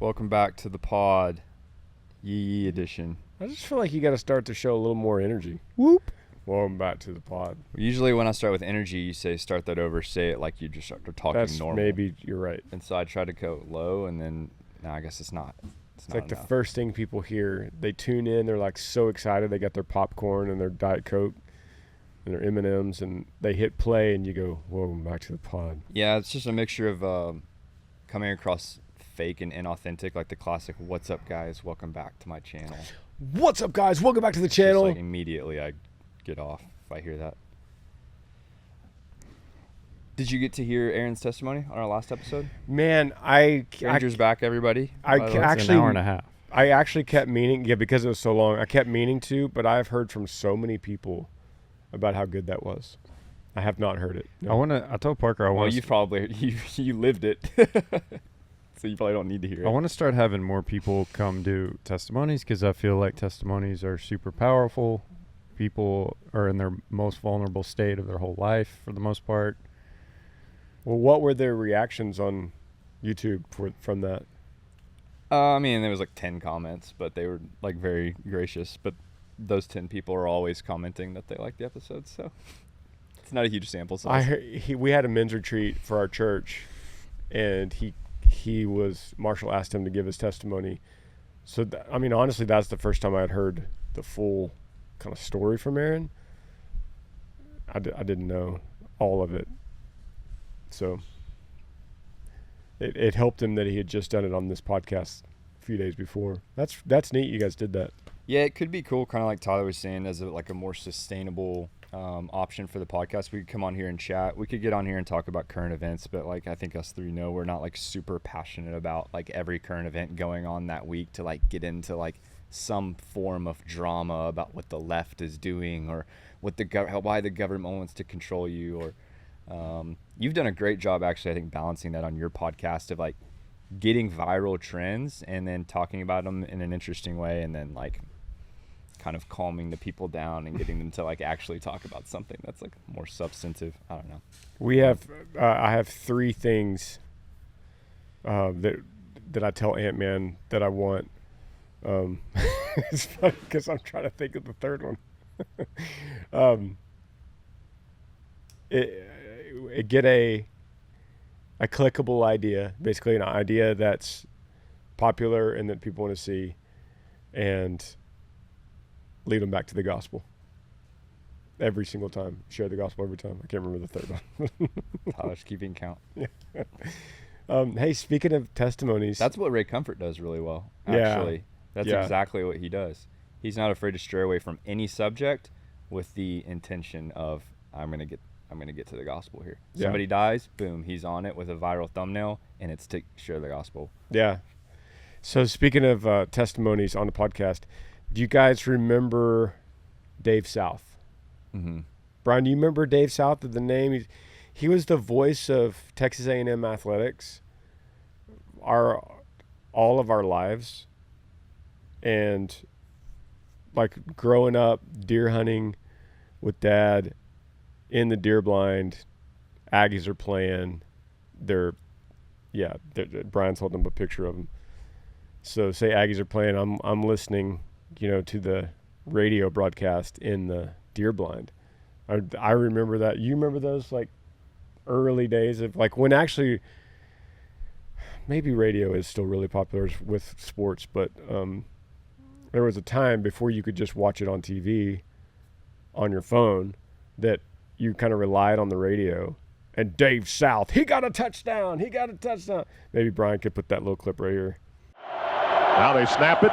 Welcome back to the pod, Yee Yee edition. I just feel like you got to start the show a little more energy. Whoop. Welcome back to the pod. Usually when I start with energy, you say start that over, say it like you just start talking normal. Maybe you're right. And so I try to go low, and then, no, I guess it's not. It's not like enough. The first thing people hear, they tune in, they're like so excited, they got their popcorn and their Diet Coke and their M&Ms, and they hit play, and you go, welcome back to the pod. Yeah, it's just a mixture of coming across fake and inauthentic, like the classic, what's up, guys? Welcome back to my channel. What's up, guys? Welcome back to the channel. Just like immediately I get off if I hear that. Did you get to hear Aaron's testimony on our last episode? Man, Granger's back, everybody. It's an hour and a half. I actually kept meaning, because it was so long, I kept meaning to, but I've heard from so many people about how good that was. I have not heard it. No. I told Parker you lived it. So you probably don't need to hear it. I want to start having more people come do testimonies because I feel like testimonies are super powerful. People are in their most vulnerable state of their whole life for the most part. Well, what were their reactions on YouTube from that? I mean, there was like 10 comments, but they were like very gracious. But those 10 people are always commenting that they like the episode, so it's not a huge sample size. We had a men's retreat for our church, and Marshall asked him to give his testimony. So, honestly, that's the first time I had heard the full kind of story from Aaron. I didn't know all of it. So it helped him that he had just done it on this podcast a few days before. That's neat you guys did that. Yeah, it could be cool, kind of like Tyler was saying, as a more sustainable option for the podcast. We could come on here and chat. We could get on here and talk about current events, but like I think us three know we're not like super passionate about like every current event going on that week to like get into like some form of drama about what the left is doing or what why the government wants to control you. Or you've done a great job actually, I think, balancing that on your podcast of like getting viral trends and then talking about them in an interesting way, and then like kind of calming the people down and getting them to like actually talk about something that's like more substantive. I don't know. I have three things that I tell Ant-Man that I want. It's funny because I'm trying to think of the third one. Get a clickable idea, basically an idea that's popular and that people want to see, and lead them back to the gospel every single time. Share the gospel every time. I can't remember the third one. Tyler's keeping count. Yeah. Hey, speaking of testimonies, that's what Ray Comfort does really well. Actually, yeah. That's exactly what he does. He's not afraid to stray away from any subject with the intention of I'm gonna get to the gospel here. Yeah. Somebody dies, boom, he's on it with a viral thumbnail, and it's to share the gospel. Yeah. So speaking of testimonies on the podcast, do you guys remember Dave South? Mm-hmm. Brian, do you remember Dave South of the name? He was the voice of Texas A&M athletics all of our lives. And like growing up deer hunting with Dad in the deer blind, Aggies are playing. Brian's holding up a picture of them. So say Aggies are playing, I'm listening, to the radio broadcast in the deer blind. I remember that. You remember those like early days of like when actually maybe radio is still really popular with sports, but there was a time before you could just watch it on TV on your phone that you kind of relied on the radio. And Dave South, he got a touchdown. Maybe Brian could put that little clip right here. Now they snap it.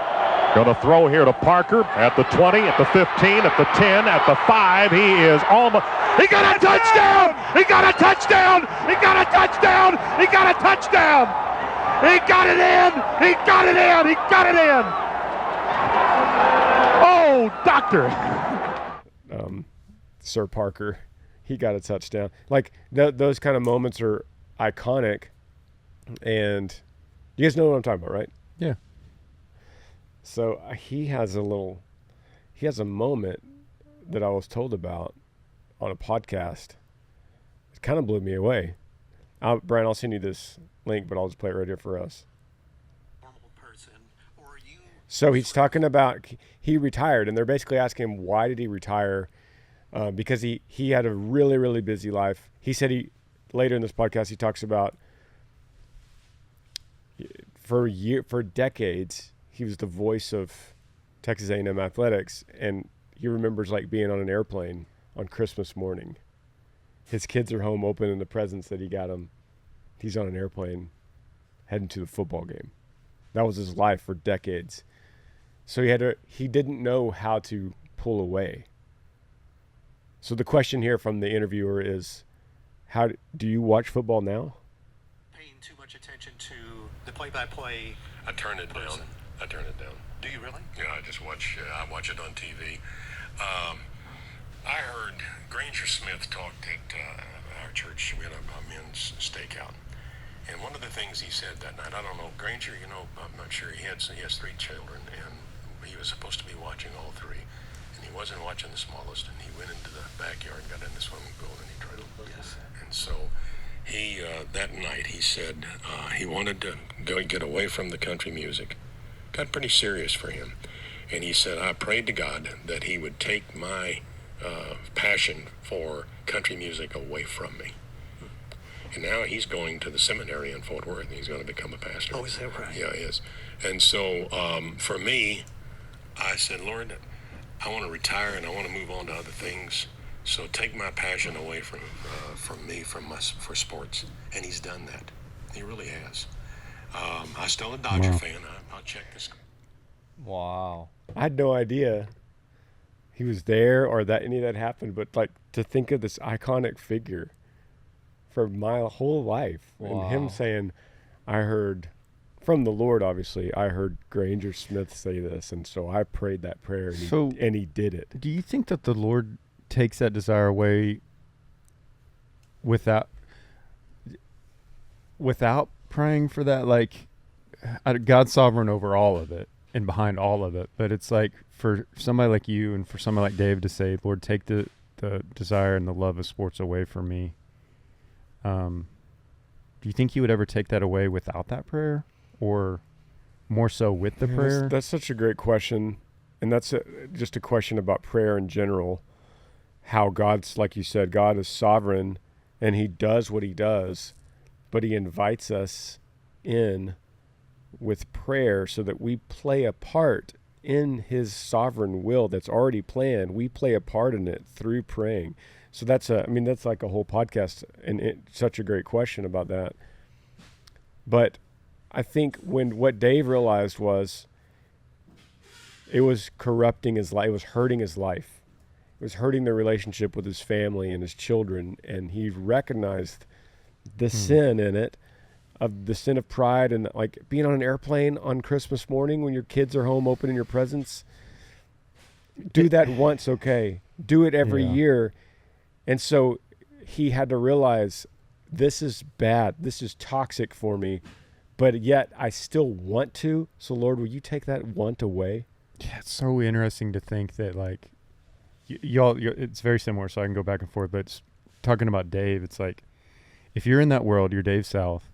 Going to throw here to Parker at the 20, at the 15, at the 10, at the 5. He is almost. He got a touchdown! He got a touchdown! He got a touchdown! He got a touchdown! He got it in! He got it in! He got it in! Oh, doctor! Sir Parker, he got a touchdown. Like those kind of moments are iconic, and you guys know what I'm talking about, right? Yeah. So he has a moment that I was told about on a podcast. It kind of blew me away. Brian, I'll send you this link, but I'll just play it right here for us. On the person, or are you? So he's talking about he retired, and they're basically asking him why did he retire, because he had a really, really busy life. He said later in this podcast he talks about for decades he was the voice of Texas A&M athletics, and he remembers like being on an airplane on Christmas morning. His kids are home opening the presents that he got them. He's on an airplane heading to the football game. That was his life for decades. So he didn't know how to pull away. So the question here from the interviewer is, how do you watch football now? Paying too much attention to the play-by-play. I turn it down. I turn it down. Do you really? Yeah, I watch it on TV. I heard Granger Smith talked at our church. We had a men's stakeout. And one of the things he said that night, I don't know, Granger, I'm not sure, he has 3 children, and he was supposed to be watching all 3. And he wasn't watching the smallest, and he went into the backyard and got in the swimming pool, and he tried to. Yes. And so he, that night, he said he wanted to go get away from the country music. Got pretty serious for him. And he said, I prayed to God that he would take my passion for country music away from me. And now he's going to the seminary in Fort Worth, and he's going to become a pastor. Oh, is that right? Yeah, he is. And so for me, I said, Lord, I want to retire and I want to move on to other things. So take my passion away from me, for sports. And he's done that. He really has. I'm still a Dodger fan. I'll check this. Wow. I had no idea he was there or that any of that happened, but like to think of this iconic figure for my whole life, and him saying, I heard from the Lord, obviously, I heard Granger Smith say this, and so I prayed that prayer, and he did it. Do you think that the Lord takes that desire away without praying for that? Like, God's sovereign over all of it and behind all of it, but it's like for somebody like you and for somebody like Dave to say, Lord, take the desire and the love of sports away from me. Do you think he would ever take that away without that prayer, or more so with the prayer? That's such a great question, and that's just a question about prayer in general. How God's, like you said, God is sovereign, and he does what he does, but he invites us in with prayer so that we play a part in his sovereign will that's already planned. We play a part in it through praying. So that's like a whole podcast, and such a great question about that. But I think what Dave realized was it was corrupting his life. It was hurting his life. It was hurting the relationship with his family and his children. And he recognized the sin in it, of the sin of pride, and like being on an airplane on Christmas morning when your kids are home opening your presents. Do that once, okay? Do it every year. And so he had to realize, this is bad. This is toxic for me, but yet I still want to. So Lord, will you take that want away? Yeah, it's so interesting to think that, like, y'all, it's very similar, so I can go back and forth, but it's, talking about Dave, it's like, if you're in that world, you're Dave South,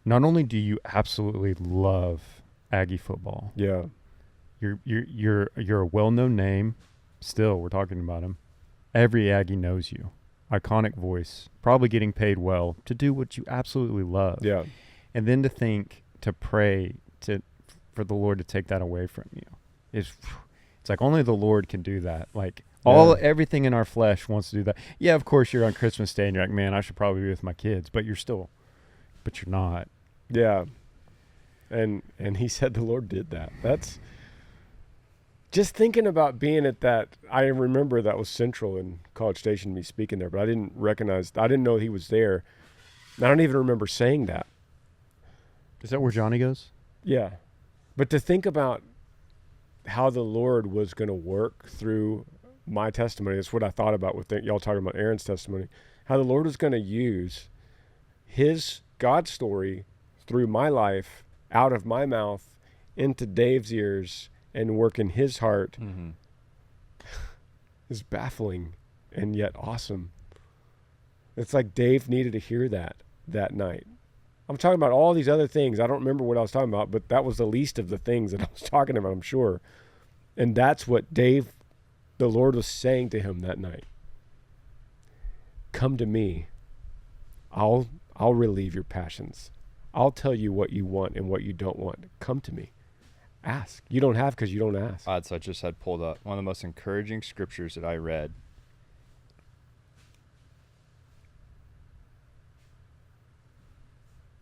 not only do you absolutely love Aggie football, Yeah. you're a well-known name. Still, we're talking about him. Every Aggie knows you. Iconic voice, probably getting paid well to do what you absolutely love. Yeah. And then to pray for the Lord to take that away from you. It's like only the Lord can do that. Like everything in our flesh wants to do that. Yeah, of course you're on Christmas Day and you're like, man, I should probably be with my kids, but you're not. Yeah. And he said the Lord did that. That's just thinking about being at that. I remember that was central in College Station, me speaking there, but I didn't know he was there. I don't even remember saying that. Is that where Johnny goes? Yeah. But to think about how the Lord was going to work through my testimony, that's what I thought about with y'all talking about Aaron's testimony, how the Lord was going to use his God story through my life, out of my mouth, into Dave's ears, and work in his heart is baffling and yet awesome. It's like Dave needed to hear that night I'm talking about all these other things. I don't remember what I was talking about, but that was the least of the things that I was talking about, I'm sure. And that's what the Lord was saying to him that night. Come to me. I'll relieve your passions. I'll tell you what you want and what you don't want. Come to me. Ask. You don't have because you don't ask. So I just had pulled up one of the most encouraging scriptures that I read.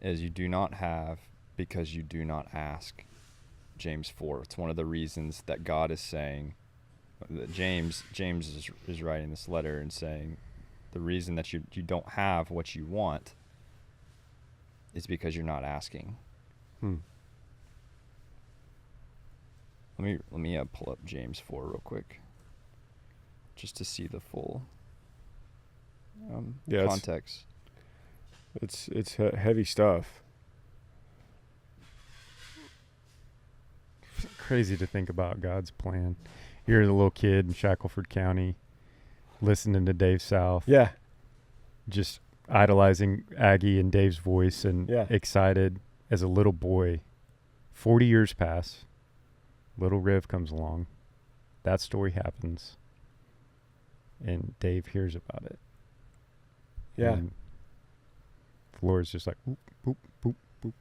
Is you do not have because you do not ask. James 4. It's one of the reasons that God is saying, that James is writing this letter and saying, the reason that you don't have what you want is because you're not asking. Let me pull up James 4 real quick, just to see the full context. It's heavy stuff. Crazy to think about God's plan. You're a little kid in Shackleford County, listening to Dave South. Yeah. Just idolizing Aggie and Dave's voice and excited as a little boy. 40 years pass. Little Riv comes along. That story happens. And Dave hears about it. Yeah. And the Lord's just like, boop, boop, boop, boop.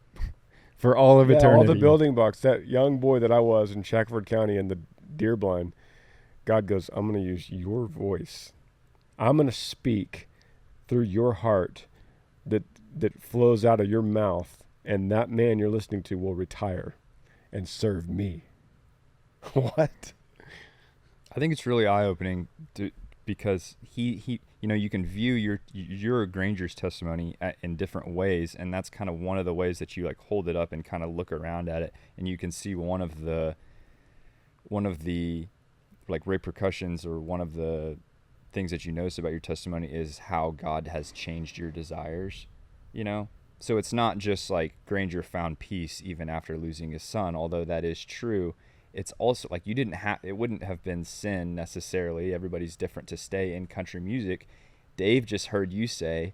For all of eternity. All the building blocks. That young boy that I was in Shackleford County in the deer blind, God goes, I'm going to use your voice. I'm going to speak through your heart that flows out of your mouth, and that man you're listening to will retire and serve me. What? I think it's really eye-opening because he you can view your Granger's testimony in different ways, and that's kind of one of the ways that you like hold it up and kind of look around at it, and you can see one of the like repercussions, or one of the things that you notice about your testimony is how God has changed your desires, So it's not just like Granger found peace even after losing his son, although that is true. It's also like it wouldn't have been sin necessarily. Everybody's different to stay in country music. Dave just heard you say,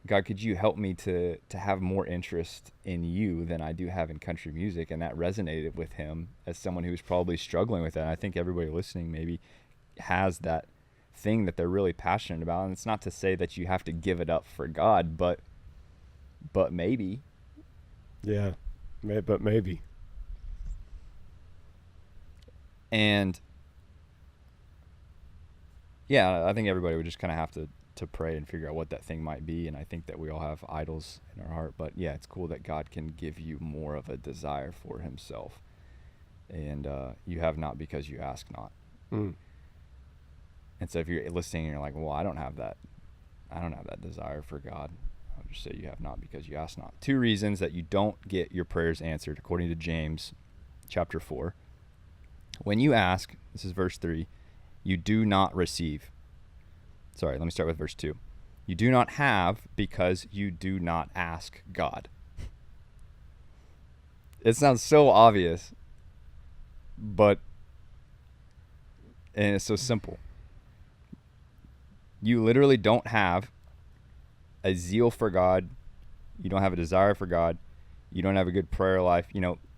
God, could you help me to have more interest in you than I do have in country music? And that resonated with him as someone who's probably struggling with that. And I think everybody listening maybe has that thing that they're really passionate about. And it's not to say that you have to give it up for God, but maybe. Yeah, but maybe. And yeah, I think everybody would just kind of have to pray and figure out what that thing might be. And I think that we all have idols in our heart, but yeah, it's cool that God can give you more of a desire for himself. And you have not because you ask not. And so if you're listening and you're like, well, I don't have that desire for God, I'll just say you have not because you ask not. 2 reasons that you don't get your prayers answered, according to James chapter 4. When you ask, this is verse 3, you do not receive. Sorry, let me start with verse 2. You do not have because you do not ask God. It sounds so obvious, and it's so simple. You literally don't have a zeal for God. You don't have a desire for God. You don't have a good prayer life.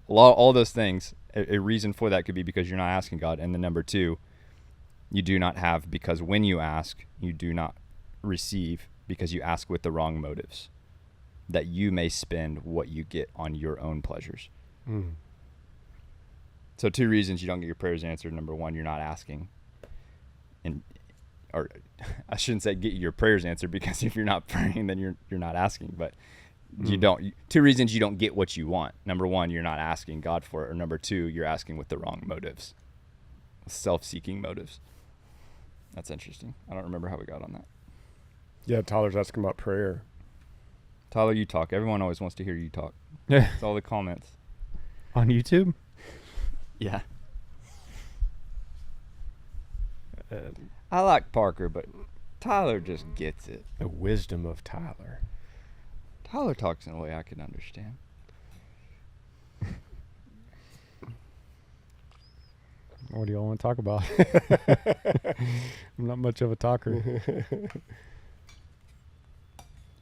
All those things. A reason for that could be because you're not asking God. And then number 2, you do not have because when you ask, you do not receive because you ask with the wrong motives, that you may spend what you get on your own pleasures. So 2 reasons you don't get your prayers answered. Number 1, you're not asking. Or I shouldn't say get your prayers answered, because if you're not praying, then you're not asking. But you don't. 2 reasons you don't get what you want. Number 1, you're not asking God for it. Or number 2, you're asking with the wrong motives, self-seeking motives. That's interesting. I don't remember how we got on that. Yeah, Tyler's asking about prayer. Tyler, you talk. Everyone always wants to hear you talk. Yeah. It's all the comments. On YouTube? Yeah. I like Parker, but Tyler just gets it. The wisdom of Tyler. Tyler talks in a way I can understand. What do y'all want to talk about? I'm not much of a talker.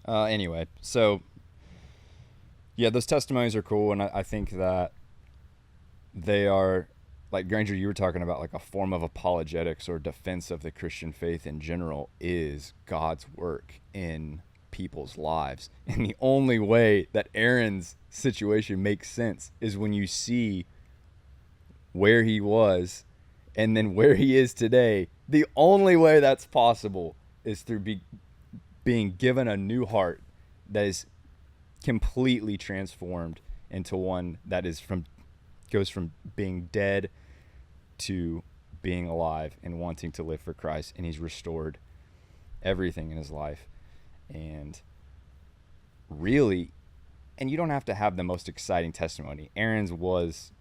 Anyway, so yeah, those testimonies are cool, and I think that they are, like Granger, you were talking about, like a form of apologetics or defense of the Christian faith in general is God's work in people's lives. And the only way that Aaron's situation makes sense is when you see where he was and then where he is today. The only way that's possible is through being given a new heart that is completely transformed into one that is goes from being dead to being alive and wanting to live for Christ, and he's restored everything in his life. And really, and you don't have to have the most exciting testimony. Aaron's was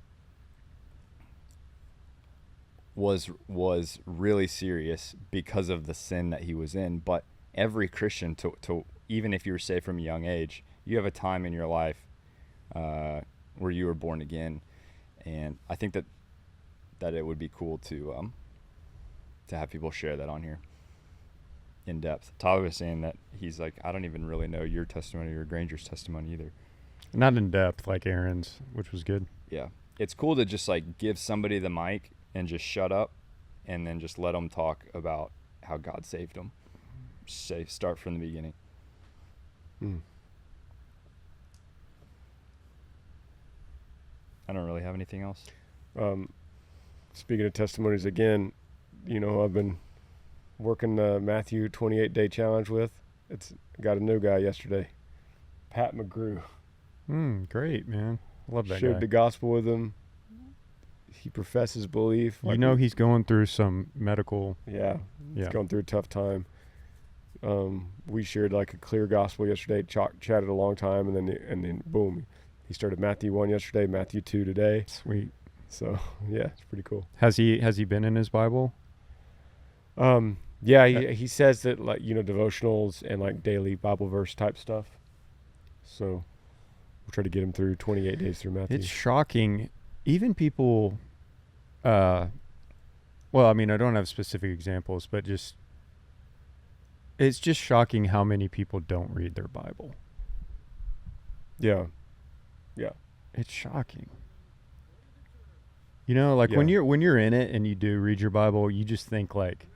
really serious because of the sin that he was in. But every Christian, to even if you were saved from a young age, you have a time in your life where you were born again. And I think that it would be cool to have people share that on here in depth. Tyler was saying that he's like, I don't even really know your testimony or Granger's testimony either. Not in depth like Aaron's, which was good. Yeah. It's cool to just like give somebody the mic and just shut up and then just let them talk about how God saved them. Start from the beginning. I don't really have anything else. Speaking of testimonies again, I've been working the Matthew 28-day challenge with. Got a new guy yesterday, Pat McGrew. Great, man. Love that guy. Shared the gospel with him. He professes belief. He's going through some medical. Yeah. He's going through a tough time. We shared like a clear gospel yesterday. Chatted a long time, and then boom, he started Matthew 1 yesterday, Matthew 2 today. Sweet. So yeah, it's pretty cool. Has he been in his Bible? Yeah, he says that, like, devotionals and like daily Bible verse type stuff. So we'll try to get him through 28 days through Matthew. It's shocking. Even people, well, I mean, I don't have specific examples, but it's just shocking how many people don't read their Bible. Yeah. It's shocking. When you're in it and you do read your Bible, you just think like,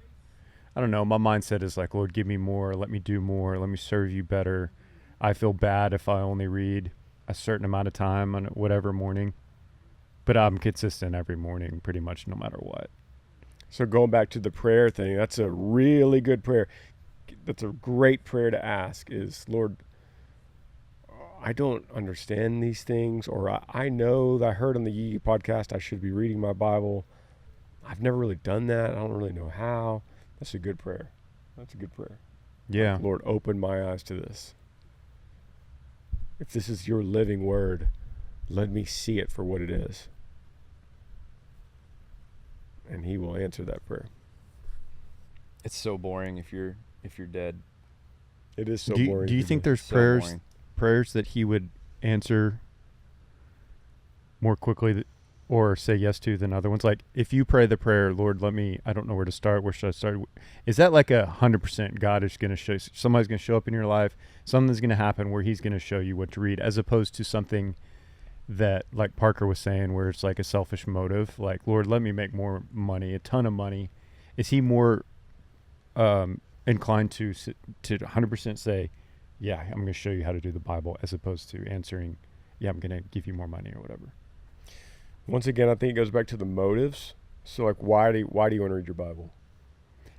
I don't know, my mindset is like, Lord, give me more, let me do more, let me serve you better. I feel bad if I only read a certain amount of time on whatever morning, but I'm consistent every morning pretty much no matter what. So going back to the prayer thing, that's a really good prayer. That's a great prayer to ask is, Lord, I don't understand these things, or I know that I heard on the Yee Yee podcast I should be reading my Bible. I've never really done that. I don't really know how. That's a good prayer. That's a good prayer. Yeah. Like, Lord, open my eyes to this. If this is your living word, let me see it for what it is. And he will answer that prayer. It's so boring if you're dead. It is so boring. Do you think there's So prayers that he would answer more quickly or say yes to than other ones? Like if you pray the prayer, Lord, I don't know where to start. Where should I start? Is that like 100% God is going to show, somebody's going to show up in your life, something's going to happen where he's going to show you what to read, as opposed to something that, like Parker was saying, where it's like a selfish motive, like, Lord, let me make more money, a ton of money. Is he more inclined to 100% say, yeah, I'm going to show you how to do the Bible, as opposed to answering, yeah, I'm going to give you more money or whatever? Once again, I think it goes back to the motives. So like, why do you want to read your Bible?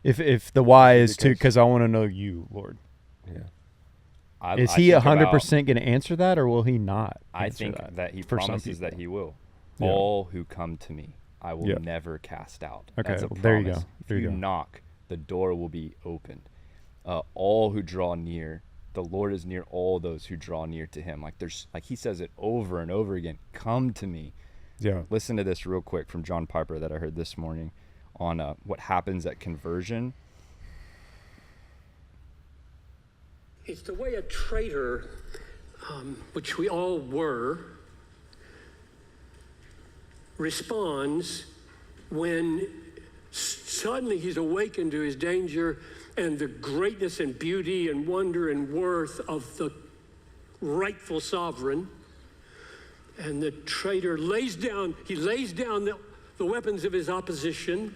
If the why is because I want to know you, Lord. Yeah. Is he 100% going to answer that, or will he not? I think that he promises that he will. Yeah. All who come to me, I will never cast out. Okay, That's a promise. there you go. If you knock, the door will be opened. All who draw near, the Lord is near all those who draw near to him. Like he says it over and over again. Come to me. Yeah. Listen to this real quick from John Piper that I heard this morning on what happens at conversion. It's the way a traitor, which we all were, responds when suddenly he's awakened to his danger and the greatness and beauty and wonder and worth of the rightful sovereign. And the traitor lays down the weapons of his opposition.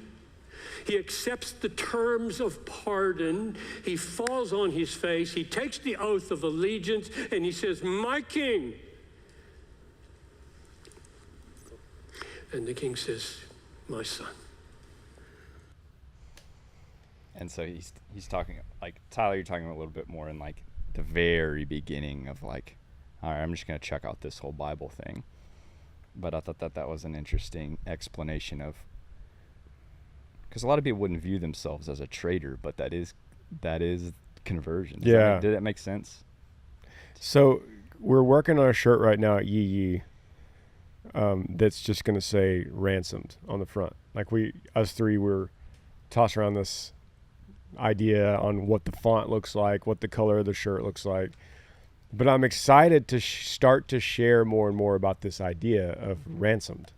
He accepts the terms of pardon. He falls on his face. He takes the oath of allegiance, and he says, "My king." And the king says, "My son." And so he's talking, like, Tyler, you're talking a little bit more in, like, the very beginning of, like, all right, I'm just going to check out this whole Bible thing. But I thought that was an interesting explanation of, because a lot of people wouldn't view themselves as a traitor, but that is conversion. Did that make sense? So we're working on a shirt right now at Yee Yee that's just going to say ransomed on the front. Like us three were tossing around this idea on what the font looks like, what the color of the shirt looks like. But I'm excited to start to share more and more about this idea of ransomed.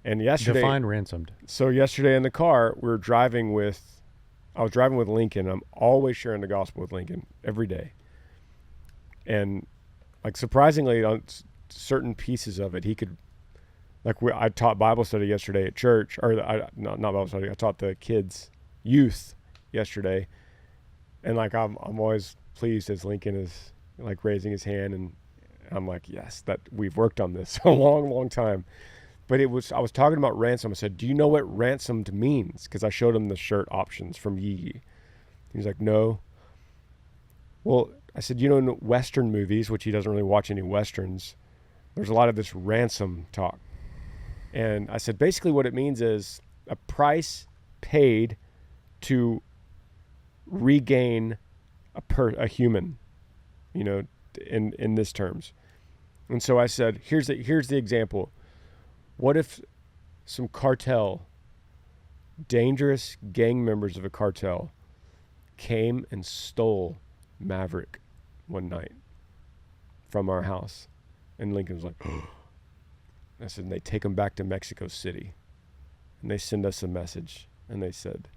And yesterday, define ransomed. So yesterday in the car, I was driving with Lincoln. I'm always sharing the gospel with Lincoln every day. And like surprisingly, on certain pieces of it, he could, like I taught Bible study yesterday at church, or not Bible study. I taught the youth yesterday, and like I'm always pleased as Lincoln is like raising his hand, and I'm like, yes, that we've worked on this a long time. But I was talking about ransom. I said, do you know what ransomed means? Because I showed him the shirt options from Yee Yee. He's like, no. Well, I said, in Western movies, which he doesn't really watch any Westerns, there's a lot of this ransom talk. And I said, basically what it means is a price paid to regain a human, in this terms. And so I said, here's the example. What if some dangerous gang members of a cartel came and stole Maverick one night from our house? And Lincoln was like, oh. I said, and they take him back to Mexico City. And they send us a message. And they said,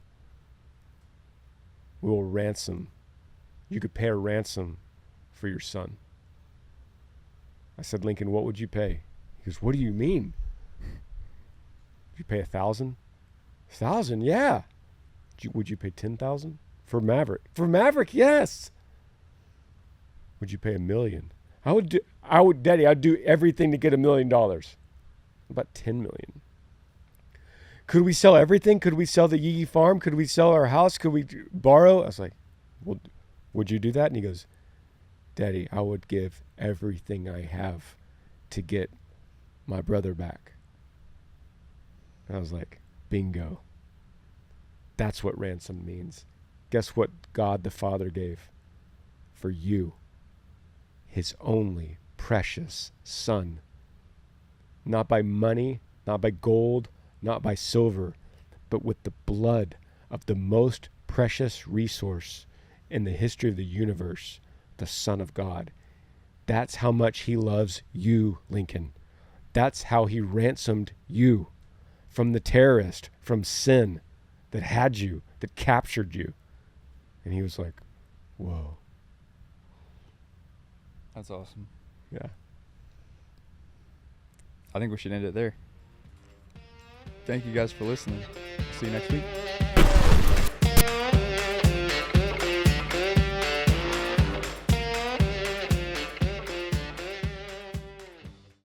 we will ransom. You could pay a ransom for your son. I said, Lincoln, what would you pay? He goes, what do you mean? Would you pay 1,000? 1,000, yeah. Would you pay 10,000 for Maverick? For Maverick, yes. Would you pay $1 million? Daddy, I'd do everything to get $1 million. About 10 million. Could we sell everything? Could we sell the Yee Yee farm? Could we sell our house? Could we borrow? I was like, well, would you do that? And he goes, Daddy, I would give everything I have to get my brother back. And I was like, bingo. That's what ransom means. Guess what God the Father gave for you? His only precious son. Not by money, not by gold, not by silver, but with the blood of the most precious resource in the history of the universe, the Son of God. That's how much he loves you, Lincoln. That's how he ransomed you from the terrorist, from sin that had you, that captured you. And he was like, whoa. That's awesome. Yeah. I think we should end it there. Thank you guys for listening. See you next week.